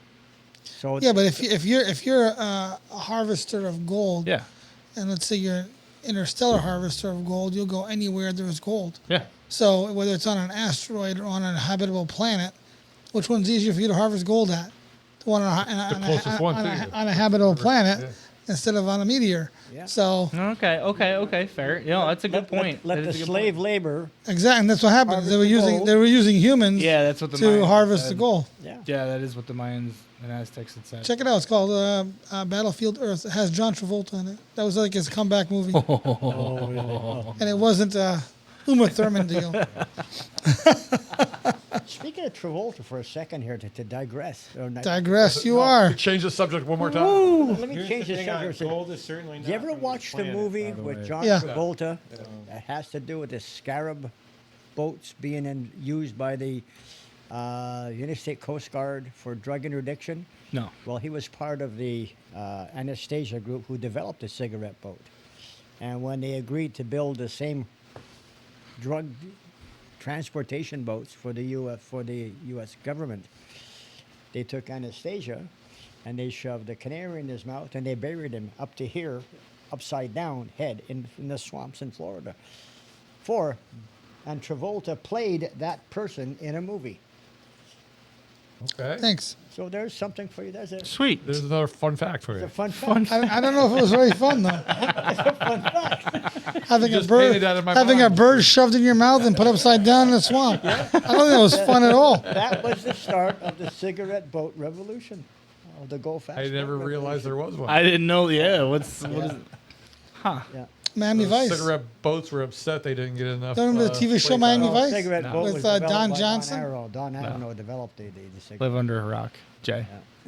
So Yeah, but if you're a harvester of gold, yeah, and let's say you're an interstellar harvester of gold, you'll go anywhere there's gold. yeah. So whether it's on an asteroid or on a habitable planet, which one's easier for you to harvest gold at? The one on closest one to you. a habitable planet Yeah. instead of on a meteor. Yeah. So Okay. Fair. You know, that's a good point. Let That the is a good slave point. labor. exactly, and that's what happened. They were Harvest the using gold. humans Yeah, that's what the to Mayans harvest said. the gold. Yeah. Yeah, that is what the Mayans and Aztecs had said. Check it out. It's called Battlefield Earth. It has John Travolta in it. That was like his comeback movie. And it wasn't a Uma Thurman deal. Speaking of Travolta for a second here to digress. Or not, Digress, you No, are. Change the subject one more time. let me Here's change the the thing on subject. gold is certainly not Did you ever from this watch the planet, movie by the with way. John Yeah. Travolta? It has to do with the scarab boats being used by the United States Coast Guard for drug interdiction. No. Well, he was part of the Anastasia group who developed the cigarette boat. And when they agreed to build the same drug transportation boats for the U.S. government, they took Anastasia and they shoved a canary in his mouth and they buried him up to here, upside down, head in the swamps in Florida for and Travolta played that person in a movie. Okay. Thanks. So there's something for you. There's a, Sweet. There's another fun fact for a you. fun fact. I don't know if it was very fun though. Having a Just bird, painted that in my having a mind. bird shoved in your mouth and put upside down in the swamp. I don't think that was fun at all. That was the start of the cigarette boat revolution. Oh, the go fast. I never boat realized there revolution. was one. I didn't know. Yeah. What is it? Yeah. Miami Those Vice. cigarette boats were upset they didn't get enough. Don't remember the TV show playtime. Miami Oh, Vice? cigarette boat With, was Don developed by Johnson? Don Arrow. Don Arrow developed the cigarette. Live under a rock, Jay.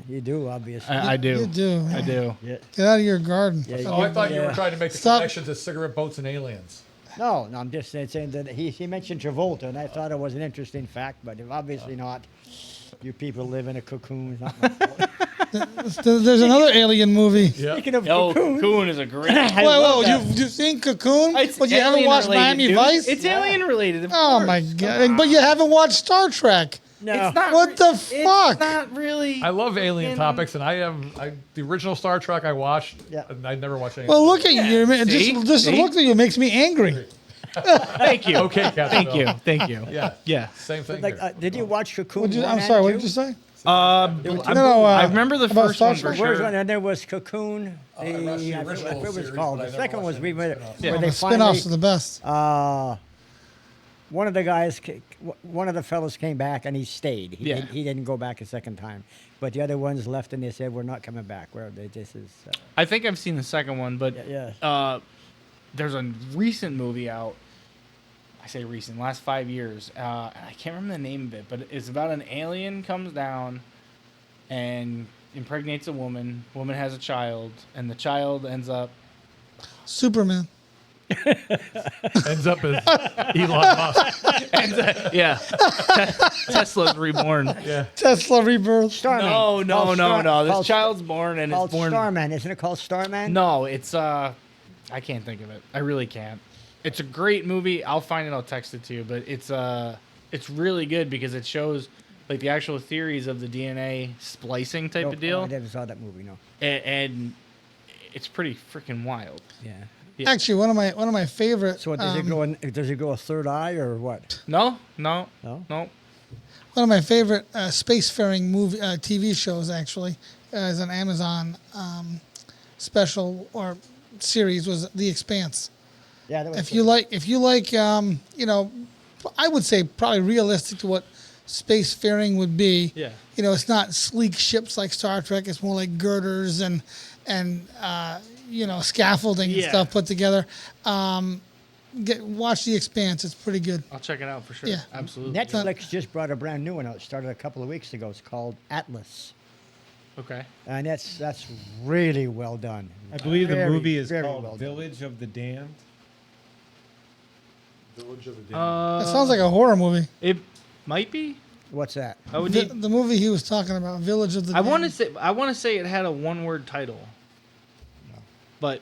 You do, obviously. I do. You do. I do. Yeah. Get out of your garden. Yeah, Oh, I thought you were trying to make the Stop. connection to cigarette boats and aliens. No, I'm just saying that he mentioned Travolta, and I thought it was an interesting fact, but obviously not. You people live in a cocoon. Not my fault. There's another alien movie. Yeah. Speaking of Oh, cocoons, Cocoon is a great. Whoa, you've seen Cocoon? It's But you haven't alien watched related, Miami dude. Vice? It's alien related. of Oh course. my god! But you haven't watched Star Trek. no. It's not What the It's fuck? not really. I love alien In- topics, and the original Star Trek I watched, Yeah. and I never watched anything. Well, look at you. Man. See? Just to See? look at you makes me angry. Thank you. Okay, Captain Thank you. Bill. Thank you. Yeah. Yeah. Same thing Like, here. did you watch Cocoon? I'm 1 sorry. and What 2? did you say? I remember the about first Star one Trek? for Where's sure. one? And there was Cocoon. I watched the I forget original what it was series, called. but I The never second watched was any where spin-offs. Oh, they the spin-offs are the best. one of the guys, one of the fellows came back and he stayed. Yeah. He didn't go back a second time. But the other ones left and they said, we're not coming back. This is, I think I've seen the second one, but yeah. there's a recent movie out. I say recent, last 5 years. I can't remember the name of it, but it's about an alien comes down and impregnates a woman. Woman has a child, and the child ends up. Superman. Ends up as Elon Musk. Yeah, Tesla's reborn. Yeah. Tesla Rebirth. Starman. No. This Called- child's born, and it's Called born. Starman. Isn't it called Starman? No, it's I can't think of it. I really can't. It's a great movie. I'll find it. I'll text it to you. But it's really good because it shows like the actual theories of the DNA splicing type Nope, of deal, I never saw that movie, no. and it's pretty freaking wild. Yeah. Yeah. Actually, one of my favorite. So does it go a third eye or what? No. No? One of my favorite spacefaring movie TV shows actually is an Amazon special or series was The Expanse. Yeah. That was If you like, you know, I would say probably realistic to what spacefaring would be. Yeah. You know, it's not sleek ships like Star Trek. It's more like girders and you know, scaffolding and Yeah. stuff put together. Watch The Expanse. It's pretty good. I'll check it out for sure. Yeah. Absolutely. Netflix just brought a brand new one out. It started a couple of weeks ago. It's called Atlas. Okay. And that's really well done. I believe the Very, movie is very called well done. Village of the Damned. Village of the Damned. That sounds like a horror movie. It might be. What's that? I would need. The movie he was talking about, Village of the I want to Damned. say. I want to say it had a one-word title. But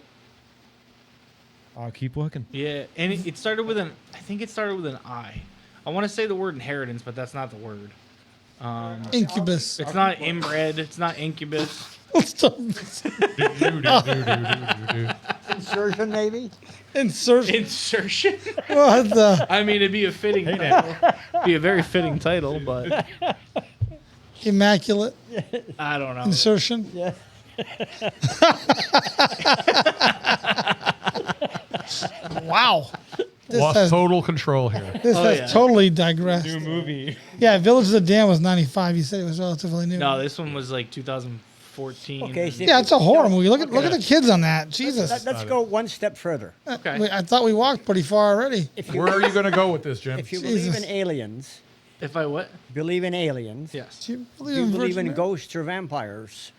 I'll keep looking. yeah, and it started with an. I think it started with an I. I want to say the word inheritance, but that's not the word. Incubus. It's not inbred. It's not incubus. Insertion, maybe? Insertion. Insertion. What the? I mean, it'd be a fitting title. Be a very fitting title, but Immaculate. I don't know. Insertion. Yeah. Wow. This Lost has, total control here. this Oh, has yeah. totally digressed. New movie. Yeah, Village of the Damned was 95. You said it was relatively new. No, this one was like 2014. Okay, see, Yeah, it's a horror movie. Look at the kids on that. Jesus. Let's go one step further. Okay. I thought we walked pretty far already. If you, Where are you going to go with this, Jim? if you believe Jesus. in aliens, If I what? Yes. Do you believe do you in believe Virgin in Mary? ghosts or vampires?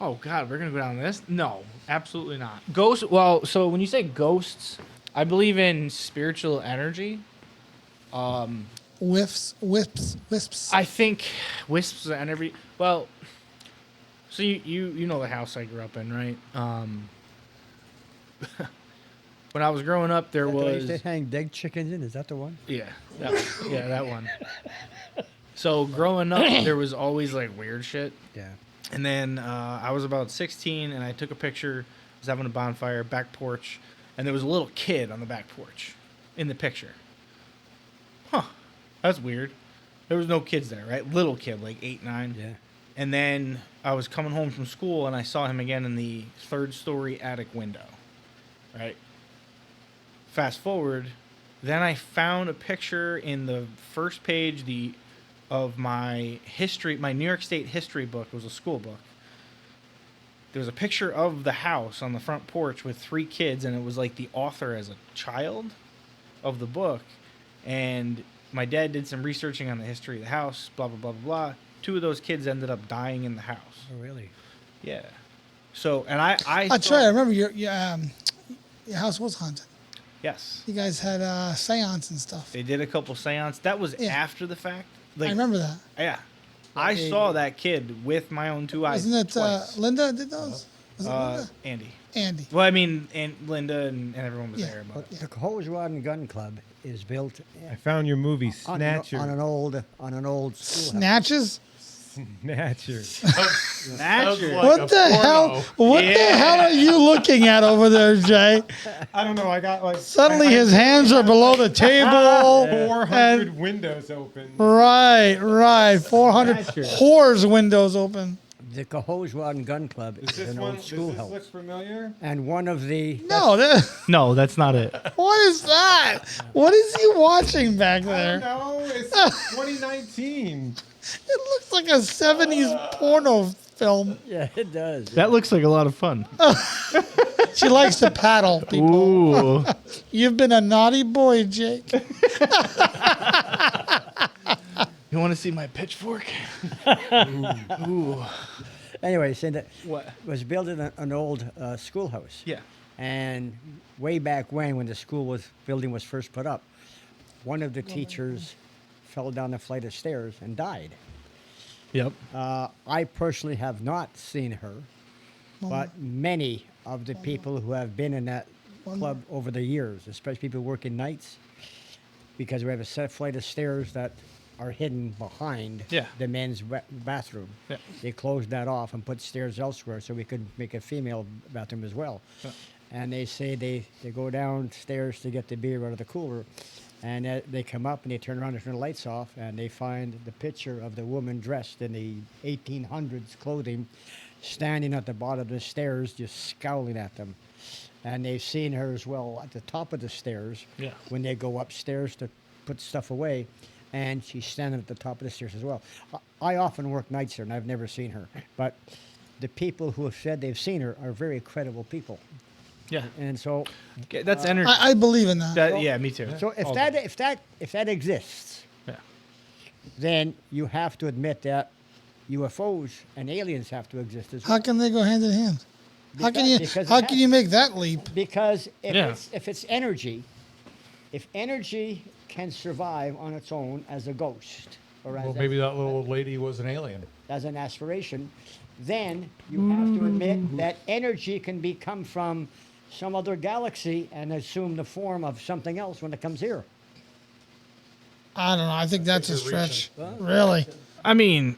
Oh God, we're gonna go down this? No, absolutely not. Ghosts. Well, so when you say ghosts, I believe in spiritual energy. Wisps. I think wisps of energy. Well, so you know the house I grew up in, right? When I was growing up, there was They hang dead chickens in. Is that the one? that one. So growing up, there was always like weird shit. Yeah. And then I was about 16, and I took a picture. I was having a bonfire, back porch, and there was a little kid on the back porch in the picture. That's weird. There was no kids there, right? Little kid, like 8, 9. Yeah. And then I was coming home from school, and I saw him again in the 3rd-story attic window, right? Fast forward, then I found a picture in the first page of my New York State history book. It was a school book. There was a picture of the house on the front porch with 3 kids, and it was like the author as a child of the book. And my dad did some researching on the history of the house, blah, blah, blah, blah, blah. 2 of those kids ended up dying in the house. Oh, really? Yeah. So, and I That's right. I remember your house was haunted. Yes. You guys had seance and stuff. They did a couple seance. That was Yeah. after the fact. I remember that. Yeah. I saw that kid with my own 2 eyes. Wasn't it twice. Linda did those? Was it Linda? Andy. Andy. Well, I mean, and Linda and everyone was Yeah. there. But The Cohoes Rod and Gun Club is built I found your movie on Snatcher. an old schoolhouse. Snatches? Snatcher. Snatcher. like What a the hell? porno. What the hell are you looking at over there, Jay? I don't know. I got like Suddenly his hands are below the table. 400 windows open. Right. 400 Snatcher. whores windows open. The Cohoes Rod and Gun Club Is is this an one? old Does this look schoolhouse. familiar? And one of the No, No, that's not it. what is that? What is he watching back I there? don't know. It's 2019. It looks like a 70s porno film. yeah, it does. That looks like a lot of fun. She likes to paddle people. Ooh. You've been a naughty boy, Jake. You want to see my pitchfork? Ooh. Anyway, so that What? was built in an old schoolhouse. Yeah. And way back when the building was first put up, one of the teachers fell down a flight of stairs and died. Yep. I personally have not seen her, but many of the people who have been in that club over the years, especially people working nights, because we have a set flight of stairs that are hidden behind Yeah. the men's bathroom. Yeah. They closed that off and put stairs elsewhere so we could make a female bathroom as well. Yeah. And they say they go downstairs to get the beer out of the cooler, and they come up and they turn around and turn the lights off, and they find the picture of the woman dressed in the 1800s clothing standing at the bottom of the stairs just scowling at them. And they've seen her as well at the top of the stairs Yeah. when they go upstairs to put stuff away, and she's standing at the top of the stairs as well. I often work nights here, and I've never seen her, but the people who have said they've seen her are very credible people. Yeah. And so, Okay, that's energy. I believe in that. Yeah, me too. so if All that day. if that exists, Yeah. then you have to admit that UFOs and aliens have to exist as well. How can they go hand in hand? How can Because how it can has- you make that leap? Because Yeah. if it's energy, if energy can survive on its own as a ghost or Well, as, maybe that little old lady was an alien. as an aspiration, then you have to admit that energy can come from some other galaxy and assume the form of something else when it comes here. I don't know. I think that's a you're stretch. Really. I mean,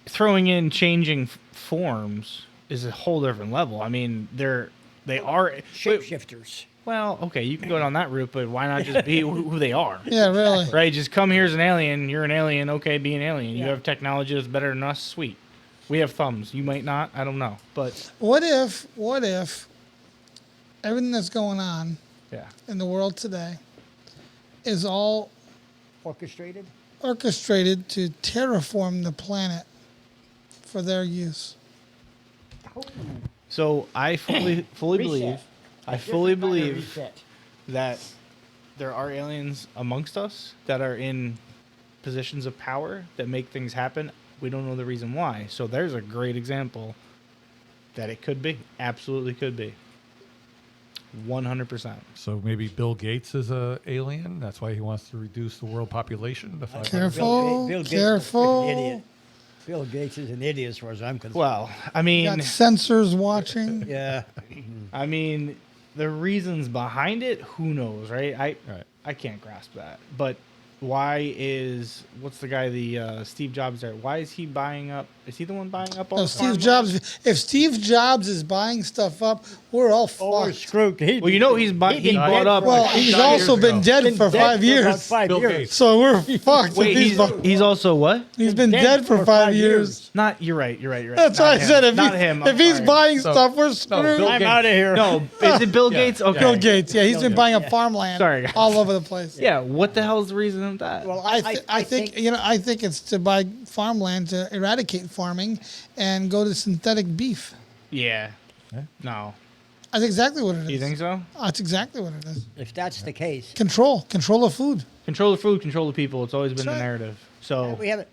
throwing in changing forms is a whole different level. I mean, they are Shapeshifters. Well, okay, you can go down that route, but why not just be who they are? Yeah, really. Right? Just come here as an alien. You're an alien. Okay, be an alien. You Yeah. have technology that's better than us. Sweet. We have thumbs. You might not. I don't know. But What if everything that's going on yeah. in the world today is all Orchestrated? orchestrated to terraform the planet for their use? So I fully believe. Reset. I fully Different kind of believe reset. that there are aliens amongst us that are in positions of power that make things happen. We don't know the reason why. So there's a great example that it could be. Absolutely could be. 100%. So maybe Bill Gates is a alien. That's why he wants to reduce the world population to 500. Careful, Bill Gates is careful. an idiot. Bill Gates is an idiot as far as I'm concerned. Well, I Got mean, sensors watching. yeah. the reasons behind it, who knows, right? Right. I can't grasp that. But why is what's the guy Steve Jobs there? Why is he buying up? Is he the one buying up all the Steve farmland? Jobs. If Steve Jobs is buying stuff up, we're all Oh, we're fucked. screwed. Well, you know he bought up. Well, he's also been dead for 5 years. 5 Bill years. Gates. So we're fucked. Wait, if he's also what? he's been dead for 5 years. Not you're right. That's Not why I him. said if, Not him. I'm if he's sorry. buying So- stuff, we're no, screwed. Bill I'm Gates. out of here. No, is it Bill Gates? Okay. Bill Gates, yeah, he's been buying up farmland Sorry, guys. all over the place. Yeah. What the hell is the reason of that? Well, I think I think it's to buy farmland to eradicate farming and go to synthetic beef. Yeah. No. That's exactly what it is. You think so? That's exactly what it is. if that's the case, Control of food. Control the food, control the people. It's always been the right. narrative. So we have it.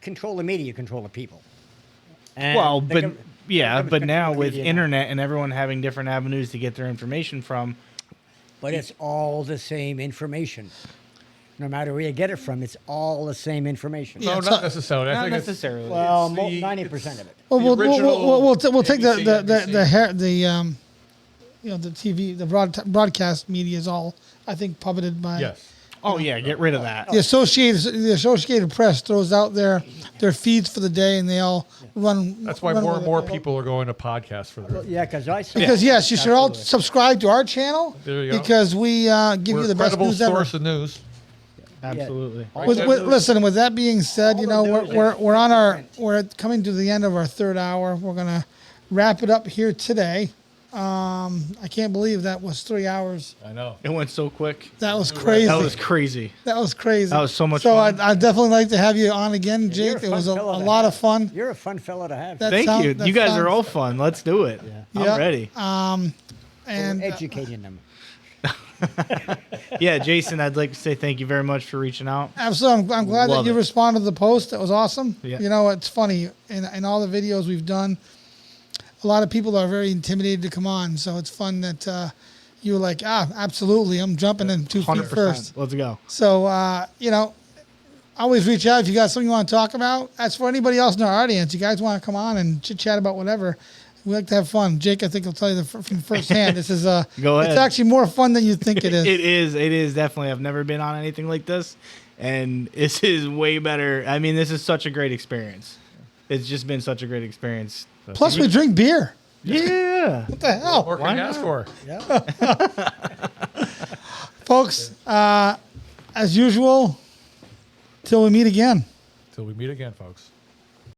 Control the media, control the people. And well, the but gov- yeah, government's but now controlling the with media internet and everyone having different avenues to get their information from, But it's all the same information. No matter where you get it from, it's all the same information. Yeah, No, it's not not- necessarily. I not think it's- necessarily. Well, It's the- 90% of it. Well, The we'll original take the ABC, the TV, the broadcast media is all, I think, puppeted by Yes. Oh yeah, get rid of that. the Associated Press throws out their feeds for the day, and they all run. That's why run more with and it. more people are going to podcasts for their. Yeah, because I saw Because yes, you should all absolutely. subscribe to our channel There you go. because we give We're you a the best credible news ever. source of news. Absolutely. Listen, with that being said, All you the know news we're is on our different. we're coming to the end of our third hour. We're gonna wrap it up here today. I can't believe that was 3 hours. I know. It went so quick. That was crazy. That was crazy. That was crazy. That was so much So fun. I'd definitely like to have you on again, you're Jake. a It fun was a fellow to lot have. of fun. You're a fun fellow to have. That Thank sound- you. that You guys sounds- are all fun. Let's do it. Yeah. I'm ready. And We're educating them. Yeah, Jason, I'd like to say thank you very much for reaching out. absolutely, I'm glad that Love you it. responded to the post. That was awesome. Yeah. You know, it's funny in all the videos we've done. A lot of people are very intimidated to come on, so it's fun that you were like, absolutely, I'm jumping in 2 feet 100%. first. Let's go. So, you know, always reach out if you got something you want to talk about. As for anybody else in our audience, you guys want to come on and chit chat about whatever. We like to have fun. Jake, I think will tell you from firsthand. This is Go ahead. It's actually more fun than you think it is. It is. It is definitely. I've never been on anything like this, and this is way better. I mean, this is such a great experience. It's just been such a great experience. Plus, we drink beer. Yeah. What the hell, What can you ask for? folks? As usual, till we meet again. Till we meet again, folks.